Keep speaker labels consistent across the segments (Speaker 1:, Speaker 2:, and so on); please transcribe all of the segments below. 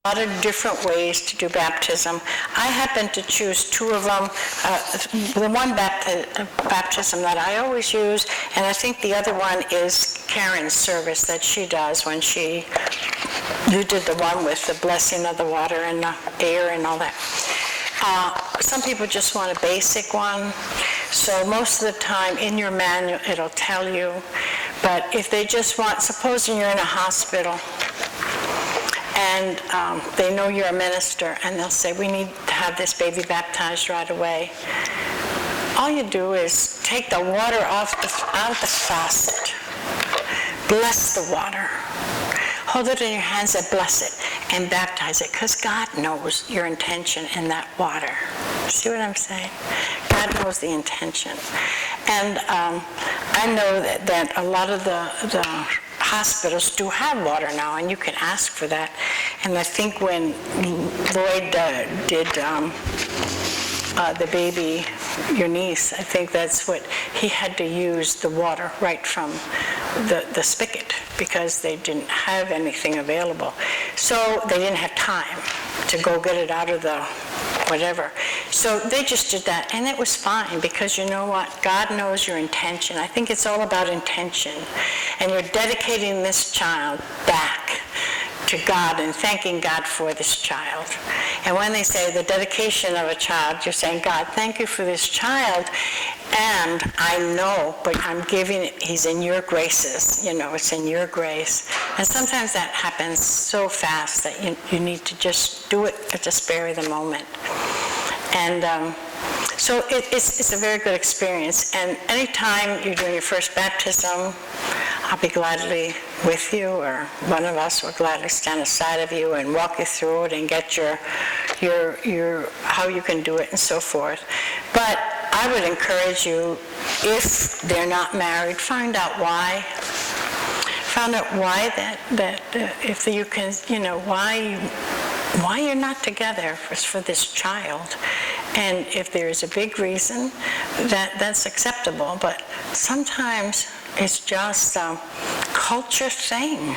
Speaker 1: A lot of different ways to do baptism. I happen to choose two of them. The one baptism that I always use, and I think the other one is Karen's service that she does when you did the one with the blessing of the water and the air and all that. Some people just want a basic one. So most of the time in your manual it'll tell you. But if they just want, supposing you're in a hospital, and they know you're a minister, and they'll say, we need to have this baby baptized right away. All you do is take the water out of the faucet, bless the water, hold it in your hands and bless it, and baptize it, because God knows your intention in that water. See what I'm saying? God knows the intention. And I know that a lot of the hospitals do have water now, and you can ask for that. And I think when Lloyd did the baby, your niece, I think that's what he had to use, the water right from the spigot, because they didn't have anything available. So they didn't have time to go get it out of the whatever. So they just did that, and it was fine, because you know what? God knows your intention. I think it's all about intention. And you're dedicating this child back to God and thanking God for this child. And when they say the dedication of a child, you're saying, God, thank you for this child, and I know, but I'm giving it, he's in your graces, it's in your grace. And sometimes that happens so fast that you need to just do it at the spare of the moment. And so it's a very good experience. And anytime you're doing your first baptism, I'll be gladly with you, or one of us will gladly stand aside of you and walk you through it and get your how you can do it and so forth. But I would encourage you, if they're not married, find out why. Find out why that if you can, why you're not together for this child. And if there's a big reason, that's acceptable. But sometimes it's just a culture thing.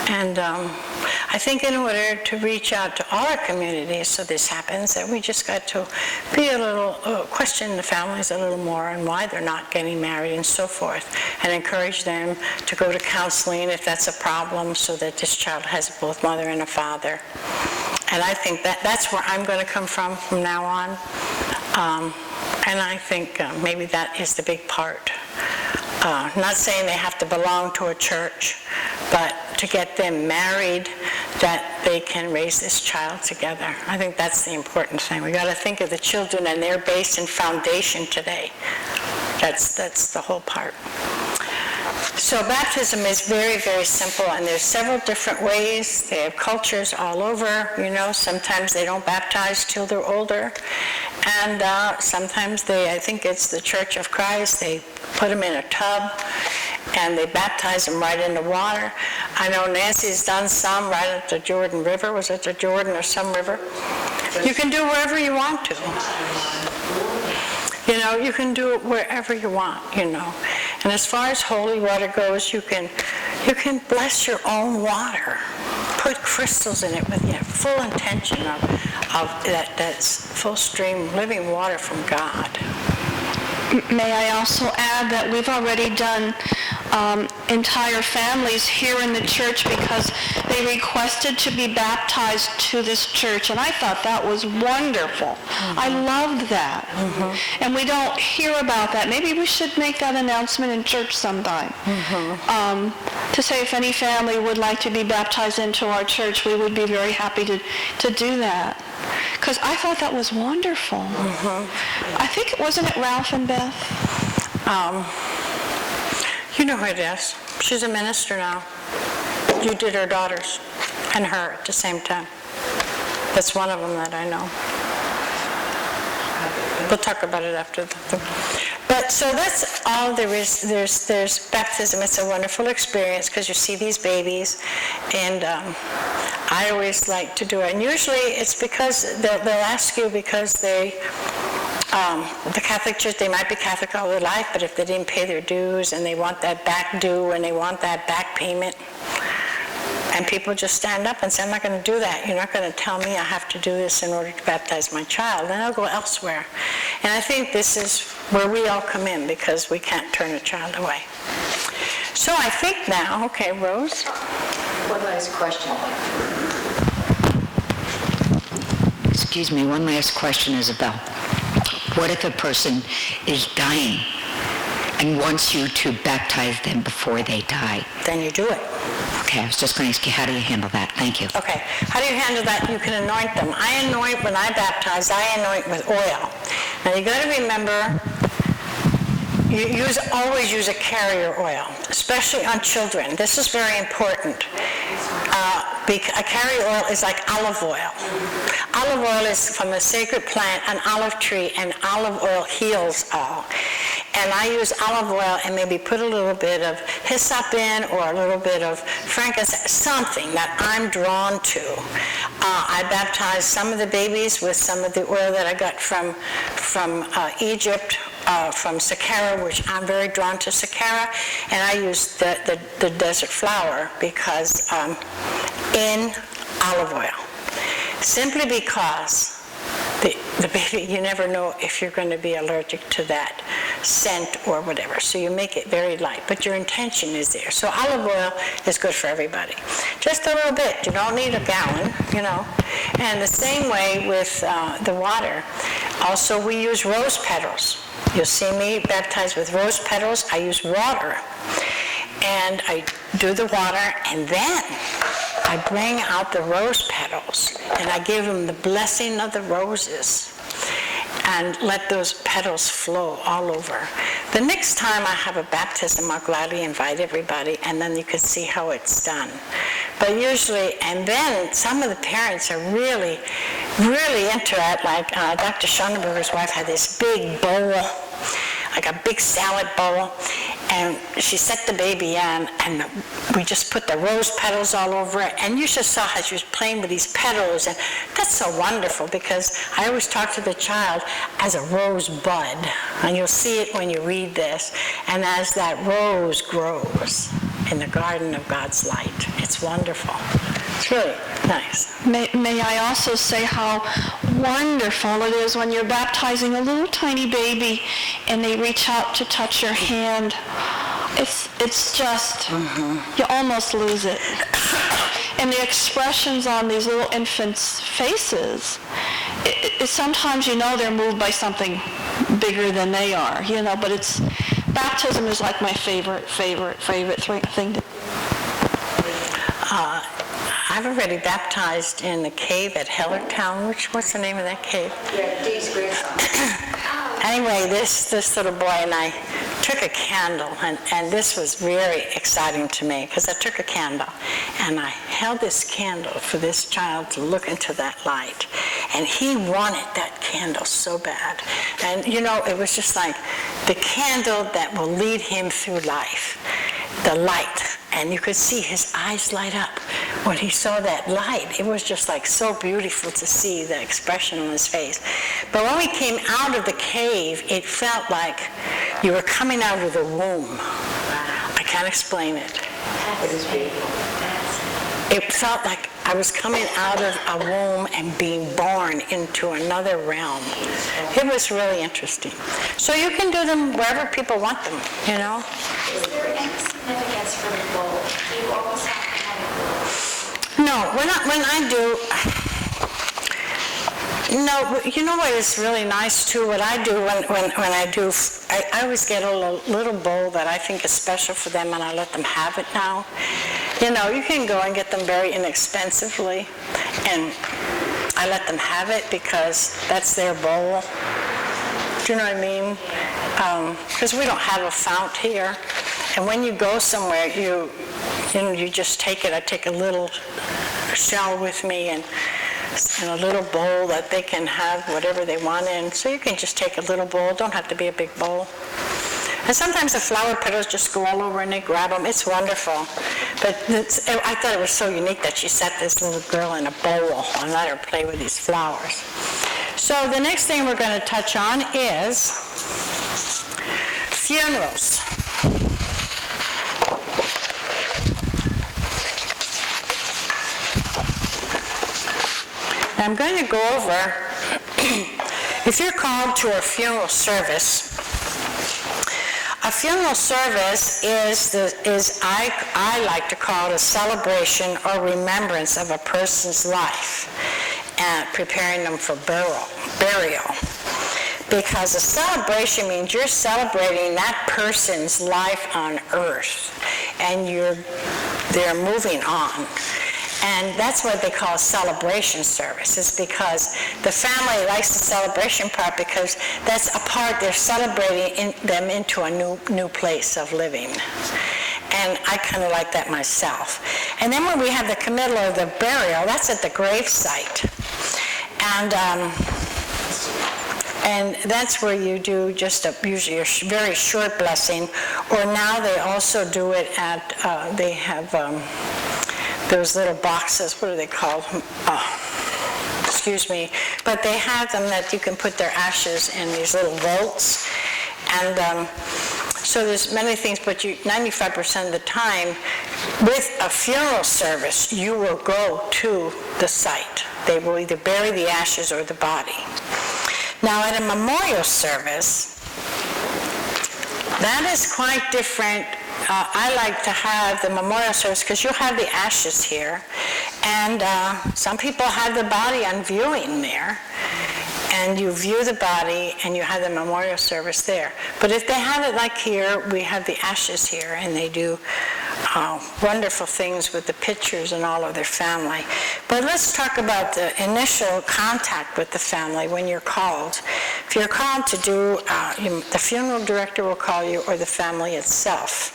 Speaker 1: And I think in order to reach out to all our communities so this happens, that we just got to be a little, question the families a little more and why they're not getting married and so forth, and encourage them to go to counseling if that's a problem, so that this child has both mother and a father. And I think that's where I'm going to come from now on. And I think maybe that is the big part. Not saying they have to belong to a church, but to get them married, that they can raise this child together. I think that's the important thing. We got to think of the children and their base and foundation today. That's the whole part. So baptism is very, very simple, and there's several different ways. They have cultures all over, sometimes they don't baptize till they're older. And sometimes I think it's the Church of Christ, they put them in a tub and they baptize them right in the water. I know Nancy's done some right at the Jordan River. Was it the Jordan or some river? You can do wherever you want to. You can do it wherever you want, And as far as holy water goes, you can bless your own water. Put crystals in it with full intention of that's full stream living water from God.
Speaker 2: May I also add that we've already done entire families here in the church because they requested to be baptized to this church, and I thought that was wonderful. Mm-hmm. I loved that. Mm-hmm. And we don't hear about that. Maybe we should make that announcement in church sometime. Mm-hmm. To say if any family would like to be baptized into our church, we would be very happy to do that. Because I thought that was wonderful. Mm-hmm. I think, wasn't it Ralph and Beth?
Speaker 1: You know who it is. She's a minister now. You did her daughters and her at the same time. That's one of them that I know. We'll talk about it after the thing. But so that's all there is. There's baptism. It's a wonderful experience because you see these babies, and I always like to do it. And usually it's because they'll ask you because the Catholic Church, they might be Catholic all their life, but if they didn't pay their dues and they want that back due and they want that back payment, And people just stand up and say, I'm not going to do that. You're not going to tell me I have to do this in order to baptize my child. And they'll go elsewhere. And I think this is where we all come in, because we can't turn a child away. So I think now, okay, Rose?
Speaker 3: One last question. Excuse me, one last question, Isabel. What if a person is dying and wants you to baptize them before they die?
Speaker 1: Then you do it.
Speaker 3: Okay, I was just going to ask you, how do you handle that? Thank you.
Speaker 1: Okay, how do you handle that? You can anoint them. I anoint, when I baptize, I anoint with oil. Now you got to remember, always use a carrier oil, especially on children. This is very important. A carrier oil is like olive oil. Olive oil is from a sacred plant, an olive tree, and olive oil heals all. And I use olive oil and maybe put a little bit of hyssop in, or a little bit of frankincense, something that I'm drawn to. I baptized some of the babies with some of the oil that I got from Egypt, from Sakara, which I'm very drawn to Sakara, and I use the desert flower because in olive oil, simply because the baby, you never know if you're going to be allergic to that scent or whatever. So you make it very light, but your intention is there. So olive oil is good for everybody. Just a little bit. You don't need a gallon, you know. And the same way with the water. Also, we use rose petals. You'll see me baptized with rose petals. I use water. And I do the water, and then I bring out the rose petals, and I give them the blessing of the roses, and let those petals flow all over. The next time I have a baptism, I'll gladly invite everybody, and then you can see how it's done. But usually, and then some of the parents are really, really into it, like Dr. Schoenberger's wife had this big bowl, like a big salad bowl, and she set the baby on, and we just put the rose petals all over it, and you just saw how she was playing with these petals, and that's so wonderful, because I always talk to the child as a rose bud, and you'll see it when you read this, and as that rose grows in the garden of God's light. It's wonderful. It's really nice.
Speaker 2: May I also say how wonderful it is when you're baptizing a little tiny baby and they reach out to touch your hand. It's just, you almost lose it. And the expressions on these little infants' faces, sometimes you know they're moved by something bigger than they are, you know, but baptism is like my favorite thing to
Speaker 1: I've already baptized in the cave at Hellertown. What's the name of that cave?
Speaker 3: Yeah, Dee's grandson.
Speaker 1: Anyway, this little boy and I took a candle, and this was very exciting to me, because I took a candle, and I held this candle for this child to look into that light, and he wanted that candle so bad. And, you know, it was just like the candle that will lead him through life, the light. And you could see his eyes light up when he saw that light. It was just like so beautiful to see the expression on his face. But when we came out of the cave, it felt like you were coming out of the womb. I can't explain it.
Speaker 3: It is beautiful.
Speaker 1: It felt like I was coming out of a womb and being born into another realm. It was really interesting. So you can do them wherever people want them, you know.
Speaker 4: Is there any significance for the bowl? Do you always have to have a bowl?
Speaker 1: No, when I do, no, you know what is really nice too, what I do when I do, I always get a little bowl that I think is special for them, and I let them have it now. You know, you can go and get them very inexpensively, and I let them have it because that's their bowl. Do you know what I mean? Because we don't have a fount here. And when you go somewhere, you just take it. I take a little shell with me and a little bowl that they can have whatever they want in. So you can just take a little bowl. Don't have to be a big bowl. And sometimes the flower petals just go all over and they grab them. It's wonderful. But I thought it was so unique that she set this little girl in a bowl and let her play with these flowers. So the next thing we're going to touch on is funerals. I'm going to go over, if you're called to a funeral service, a funeral service is I like to call it a celebration or remembrance of a person's life and preparing them for burial. Because a celebration means you're celebrating that person's life on earth and they're moving on. And that's what they call a celebration service, is because the family likes the celebration part because that's a part they're celebrating them into a new place of living. And I kind of like that myself. And then when we have the committal or the burial, that's at the grave site. And that's where you do just usually a very short blessing. Or now they also do it at, they have those little boxes, what are they called? Excuse me. But they have them that you can put their ashes in these little vaults. And so there's many things, but 95% of the time, with a funeral service, you will go to the site. They will either bury the ashes or the body. Now, at a memorial service, that is quite different. I like to have the memorial service because you'll have the ashes here, and some people have the body on viewing there, and you view the body and you have the memorial service there. But if they have it like here, we have the ashes here, and they do wonderful things with the pictures and all of their family. But let's talk about the initial contact with the family when you're called. If you're called to do, the funeral director will call you, or the family itself.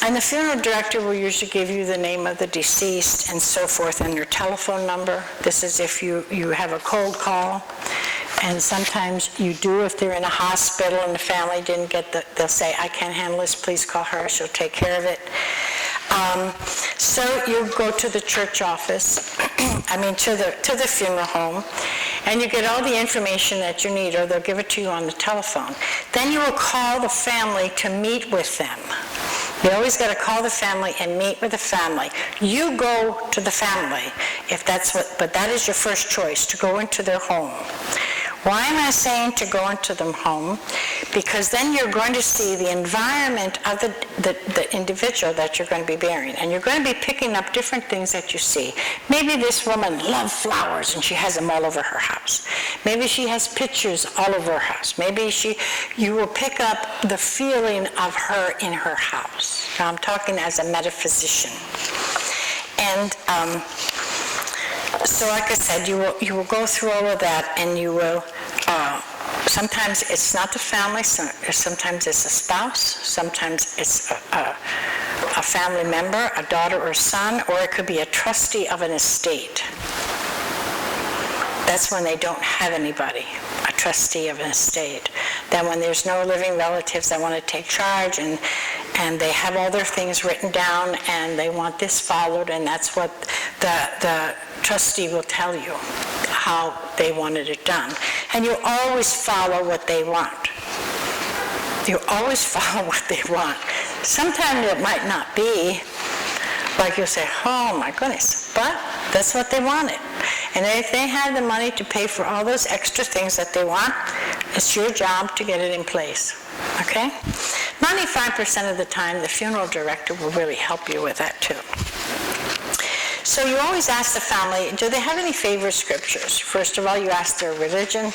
Speaker 1: And the funeral director will usually give you the name of the deceased and so forth and their telephone number. This is if you have a cold call. And sometimes you do if they're in a hospital and the family didn't get they'll say, I can't handle this, please call her, she'll take care of it. So you go to the church office, to the funeral home, and you get all the information that you need, or they'll give it to you on the telephone. Then you will call the family to meet with them. You always got to call the family and meet with the family. You go to the family, but that is your first choice, to go into their home. Why am I saying to go into their home? Because then you're going to see the environment of the individual that you're going to be burying. And you're going to be picking up different things that you see. Maybe this woman loves flowers and she has them all over her house. Maybe she has pictures all over her house. Maybe you will pick up the feeling of her in her house. Now I'm talking as a metaphysician. And so like I said, you will go through all of that, and you will, sometimes it's not the family, sometimes it's a spouse, sometimes it's a family member, a daughter or son, or it could be a trustee of an estate. That's when they don't have anybody, a trustee of an estate. Then when there's no living relatives that want to take charge, and they have all their things written down, and they want this followed, and that's what the trustee will tell you, how they wanted it done. And you always follow what they want. You always follow what they want. Sometimes it might not be, like you'll say, oh my goodness, but that's what they wanted. And if they have the money to pay for all those extra things that they want, it's your job to get it in place, okay? 95% of the time, the funeral director will really help you with that too. So you always ask the family, do they have any favorite scriptures? First of all, you ask their religion,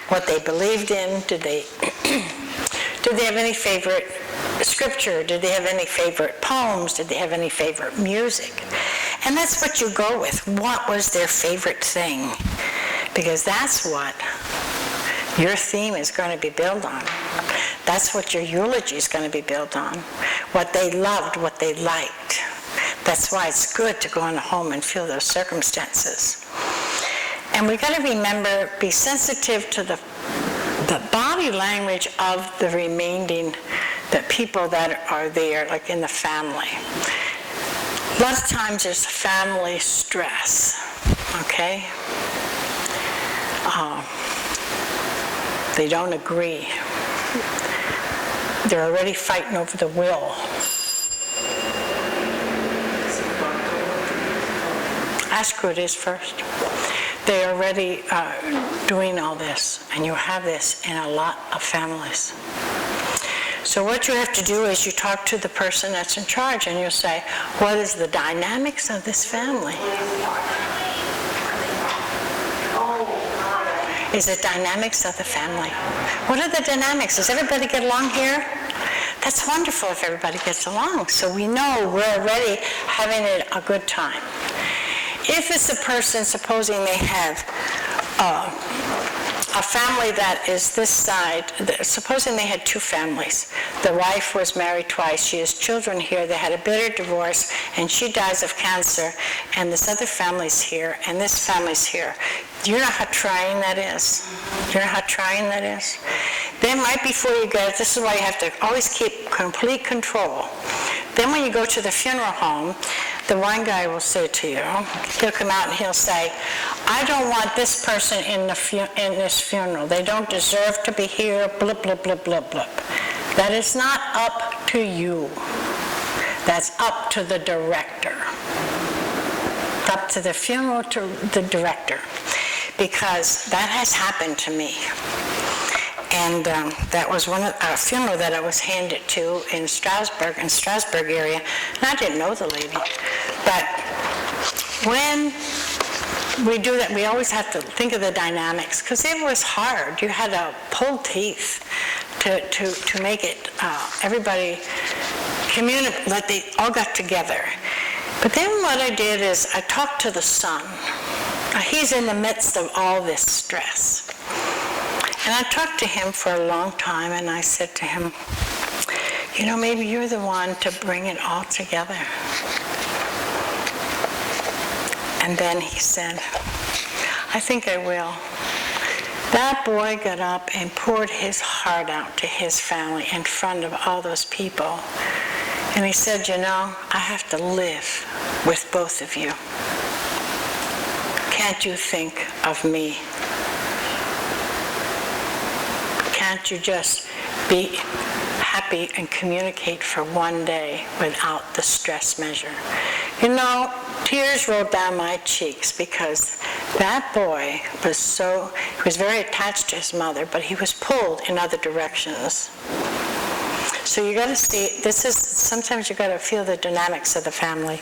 Speaker 1: what they believed in. Did they have any favorite scripture? Did they have any favorite poems? Did they have any favorite music? And that's what you go with. What was their favorite thing? Because that's what your theme is going to be built on. That's what your eulogy is going to be built on. What they loved, what they liked. That's why it's good to go in the home and feel those circumstances. And we got to remember, be sensitive to the body language of the remaining, the people that are there, like in the family. A lot of times there's family stress, okay? They don't agree. They're already fighting over the will. ask who it is first. They are already doing all this, and you have this in a lot of families. So what you have to do is you talk to the person that's in charge, and you say, what is the dynamics of this family? Is it dynamics of the family? What are the dynamics? Does everybody get along here? That's wonderful if everybody gets along. So we know we're already having a good time. If it's a person, supposing they have a family that is this side, supposing they had two families. The wife was married twice. She has children here. They had a bitter divorce, and she dies of cancer, and this other family's here, and this family's here. Do you know how trying that is? Do you know how trying that is? Then right before you get it, this is why you have to always keep complete control. Then when you go to the funeral home, the one guy will say to you, he'll come out and he'll say, I don't want this person in this funeral. They don't deserve to be here, blip, blip, blip, blip, blip. That is not up to you. That's up to the director. Up to the funeral to the director. Because that has happened to me. And that was a funeral that I was handed to in Strasbourg area, and I didn't know the lady. But when we do that, we always have to think of the dynamics, because it was hard. You had to pull teeth to make it, everybody communicate, that they all got together. But then what I did is I talked to the son. He's in the midst of all this stress. And I talked to him for a long time, and I said to him, you know, maybe you're the one to bring it all together. And then he said, I think I will. That boy got up and poured his heart out to his family in front of all those people. And he said, you know, I have to live with both of you. Can't you think of me? Can't you just be happy and communicate for one day without the stress measure? You know, tears rolled down my cheeks because that boy he was very attached to his mother, but he was pulled in other directions. So you got to see, sometimes you got to feel the dynamics of the family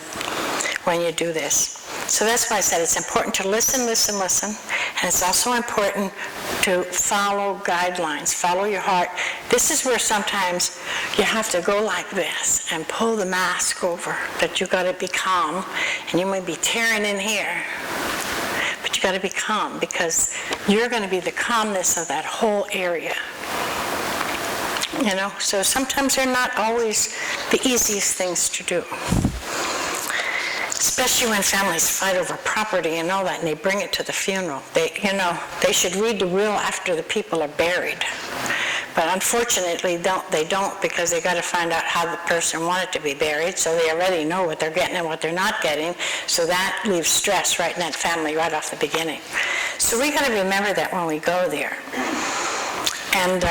Speaker 1: when you do this. So that's why I said it's important to listen, listen, listen. And it's also important to follow guidelines, follow your heart. This is where sometimes you have to go like this and pull the mask over, that you got to be calm. And you may be tearing in here, but you got to be calm, because you're going to be the calmness of that whole area. You know, so sometimes they're not always the easiest things to do. Especially when families fight over property and all that, and they bring it to the funeral. They should read the will after the people are buried. But unfortunately, they don't, because they got to find out how the person wanted to be buried, so they already know what they're getting and what they're not getting. So that leaves stress right in that family right off the beginning. So we got to remember that when we go there. And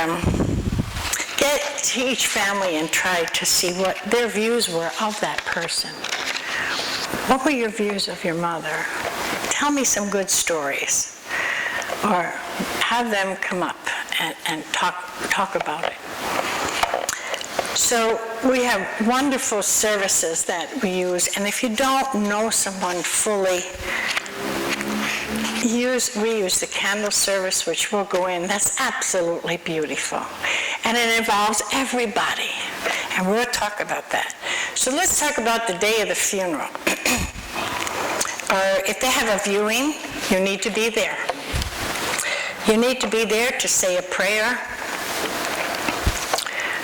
Speaker 1: get to each family and try to see what their views were of that person. What were your views of your mother? Tell me some good stories. Or have them come up and talk about it. So we have wonderful services that we use, and if you don't know someone fully, we use the candle service, which will go in. That's absolutely beautiful. And it involves everybody. And we'll talk about that. So let's talk about the day of the funeral. Or if they have a viewing, you need to be there. You need to be there to say a prayer,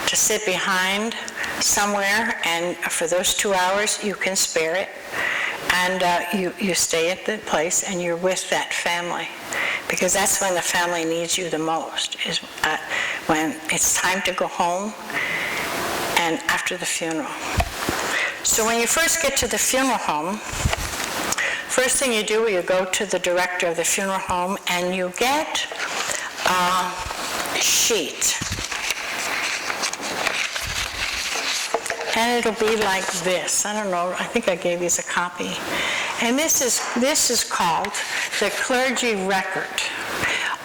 Speaker 1: to sit behind somewhere, and for those 2 hours, you can spare it. And you stay at the place and you're with that family, because that's when the family needs you the most, is when it's time to go home and after the funeral. So when you first get to the funeral home, first thing you do, you go to the director of the funeral home and you get a sheet. and it'll be like this. I don't know, I think I gave you a copy. And this is called the clergy record.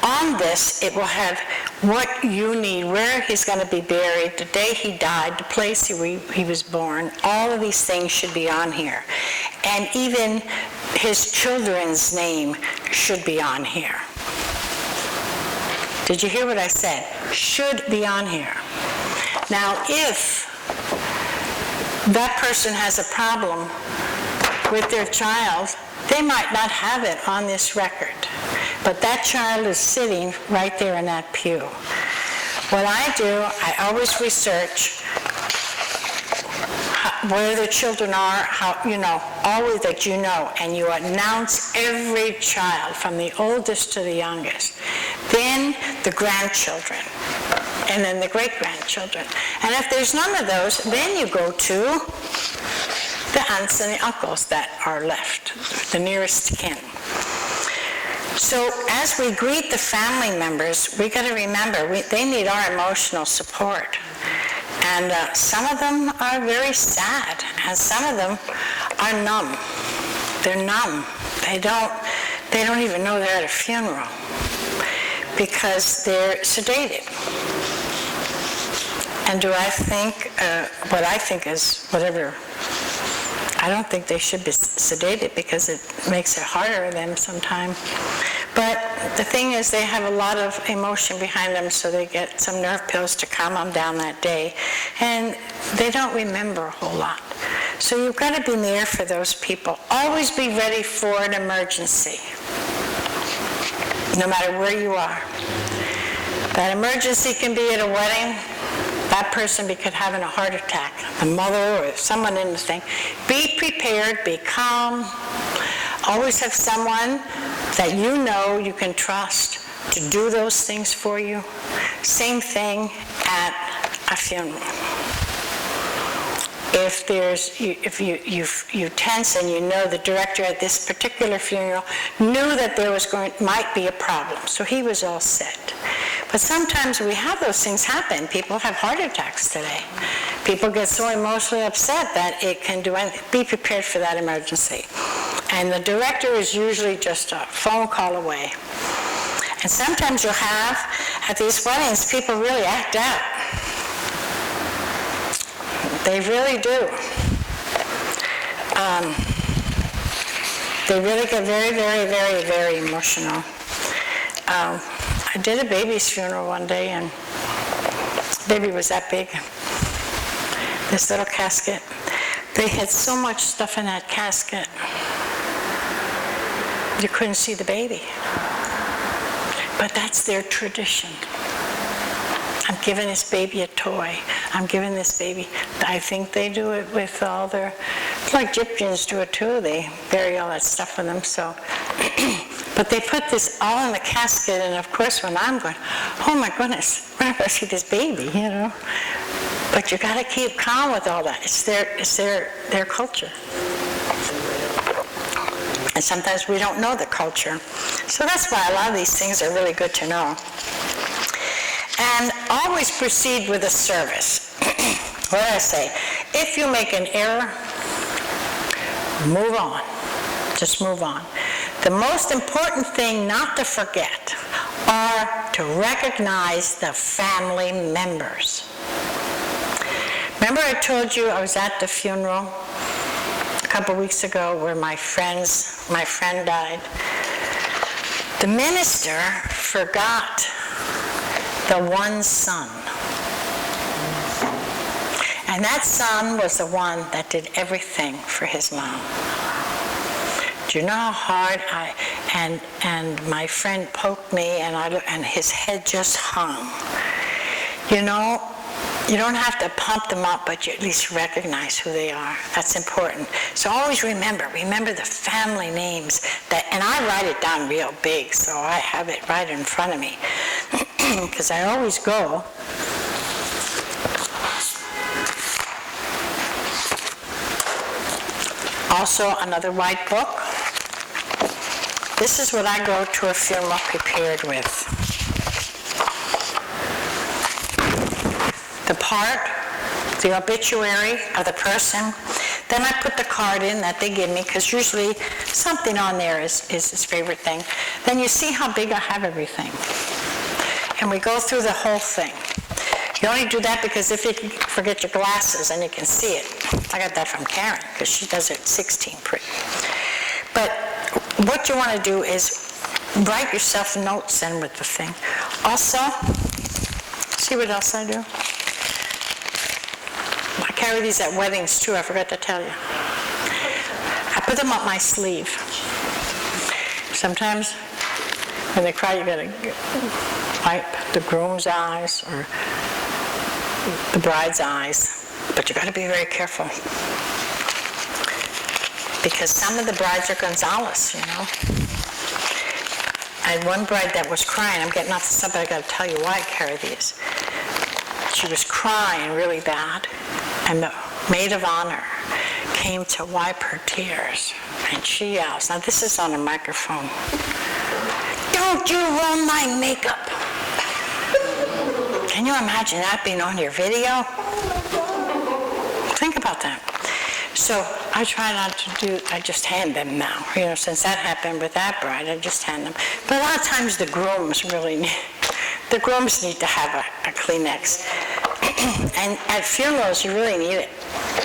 Speaker 1: On this, it will have what you need, where he's going to be buried, the day he died, the place he was born. All of these things should be on here. And even his children's name should be on here. Did you hear what I said? Should be on here. Now, if that person has a problem with their child, they might not have it on this record. But that child is sitting right there in that pew. What I do, I always research where the children are, how, always that you know, and you announce every child from the oldest to the youngest. Then the grandchildren, and then the great-grandchildren. And if there's none of those, then you go to the aunts and the uncles that are left, the nearest kin. So as we greet the family members, we got to remember they need our emotional support. And some of them are very sad, and some of them are numb. They're numb. They don't even know they're at a funeral because they're sedated. And do I think what I think is whatever? I don't think they should be sedated because it makes it harder on them sometimes. But the thing is, they have a lot of emotion behind them, so they get some nerve pills to calm them down that day. And they don't remember a whole lot. So you've got to be there for those people. Always be ready for an emergency, no matter where you are. That emergency can be at a wedding. That person could have a heart attack, the mother or someone in the thing. Be prepared, be calm. Always have someone that you can trust to do those things for you. Same thing at a funeral. If you tense and you know the director at this particular funeral knew that there might be a problem, so he was all set. But sometimes we have those things happen. People have heart attacks today. People get so emotionally upset that it can do anything. Be prepared for that emergency. And the director is usually just a phone call away. And sometimes you'll have, at these weddings, people really act out. They really do. They really get very, very, very, very emotional. I did a baby's funeral one day, and the baby was that big, this little casket. They had so much stuff in that casket, you couldn't see the baby. But that's their tradition. I'm giving this baby a toy. I'm giving this baby. I think they do it with all their, like Egyptians do it too. They bury all that stuff with them. So, but they put this all in the casket, and of course, when I'm going, oh my goodness, we're not going to see this baby, But you got to keep calm with all that. It's their culture. And sometimes we don't know the culture. So that's why a lot of these things are really good to know. And always proceed with a service. What did I say? If you make an error, move on. Just move on. The most important thing not to forget are to recognize the family members. Remember I told you I was at the funeral a couple weeks ago where my friend died? The minister forgot the one son. And that son was the one that did everything for his mom. Do you know how hard and my friend poked me and his head just hung. You don't have to pump them up, but you at least recognize who they are. That's important. So always remember the family names, and I write it down real big, so I have it right in front of me. Because I always go. Also, another white book. This is what I go to a funeral prepared with. the obituary of the person. Then I put the card in that they give me, because usually something on there is his favorite thing. Then you see how big I have everything. And we go through the whole thing. You only do that because if you forget your glasses and you can see it. I got that from Karen, because she does it 16 pretty. But what you want to do is write yourself notes in with the thing. Also, see what else I do? I carry these at weddings too, I forgot to tell you. I put them up my sleeve. Sometimes when they cry, you gotta wipe the groom's eyes or the bride's eyes, but you gotta be very careful, because some of the brides are Gonzales, you know. I had one bride that was crying. I'm getting off the subject, I gotta tell you why I carry these. She was crying really bad, and the maid of honor came to wipe her tears, and she yells, now this is on a microphone, "Don't you ruin my makeup." Can you imagine that being on your video? Think about that. So I try not to do, I just hand them now. You know, since that happened with that bride, I just hand them. But a lot of times the grooms need to have a Kleenex. And at funerals, you really need it.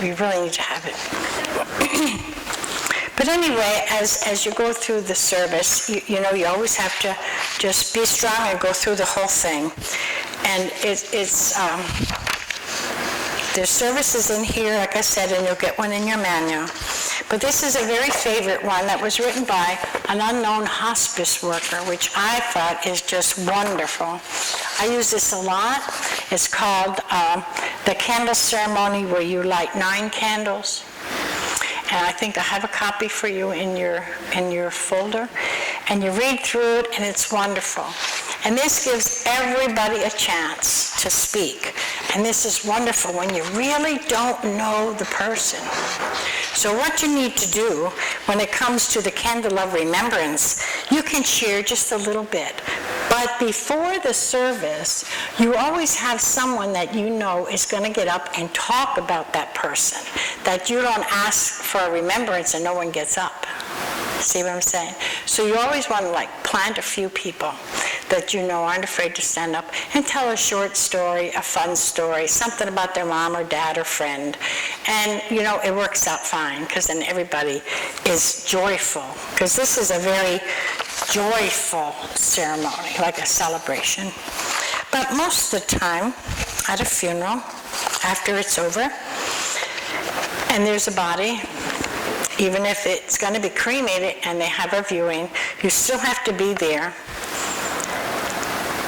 Speaker 1: You really need to have it. But anyway, as you go through the service, you know, you always have to just be strong and go through the whole thing. And there's services in here, like I said, and you'll get one in your manual. But this is a very favorite one that was written by an unknown hospice worker, which I thought is just wonderful. I use this a lot. It's called the candle ceremony, where you light 9 candles. And I think I have a copy for you in your folder. And you read through it, and it's wonderful. And this gives everybody a chance to speak. And this is wonderful when you really don't know the person. So what you need to do when it comes to the candle of remembrance, you can share just a little bit. But before the service, you always have someone that you know is going to get up and talk about that person, that you don't ask for a remembrance and no one gets up. See what I'm saying? So you always want to plant a few people that you know aren't afraid to stand up and tell a short story, a fun story, something about their mom or dad or friend. And, you know, it works out fine, because then everybody is joyful, because this is a very joyful ceremony, like a celebration. But most of the time, at a funeral, after it's over, and there's a body, even if it's going to be cremated and they have a viewing, you still have to be there.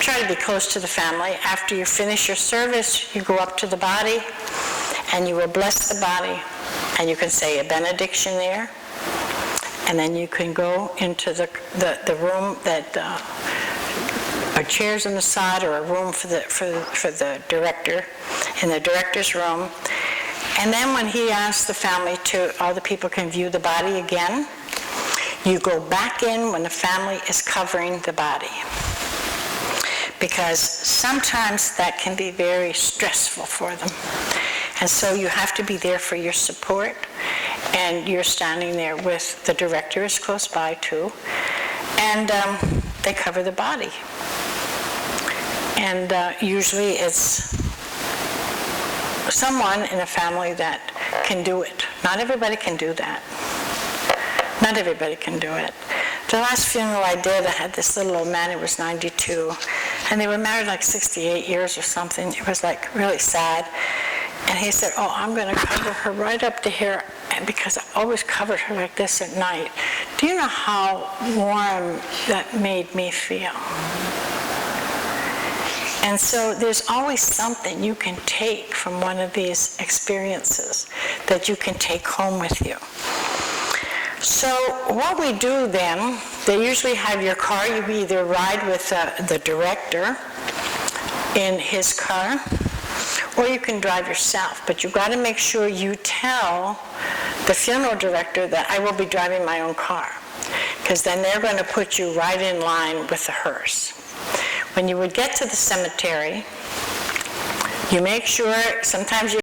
Speaker 1: Try to be close to the family. After you finish your service, you go up to the body and you will bless the body, and you can say a benediction there, and then you can go into the room that are chairs on the side, or a room for the director, in the director's room. And then when he asks the family all the people can view the body again, you go back in when the family is covering the body. Because sometimes that can be very stressful for them. And so you have to be there for your support, and you're standing there with the director is close by too, and they cover the body. And usually it's someone in a family that can do it. Not everybody can do that. Not everybody can do it. The last funeral I did, I had this little old man who was 92, and they were married 68 years or something. It was really sad. And he said, "Oh, I'm going to cover her right up to here, and because I always covered her like this at night. Do you know how warm that made me feel?" And so there's always something you can take from one of these experiences that you can take home with you. So what we do then, they usually have your car. You either ride with the director in his car, or you can drive yourself. But you've got to make sure you tell the funeral director that I will be driving my own car, because then they're going to put you right in line with the hearse. When you would get to the cemetery, you make sure, sometimes you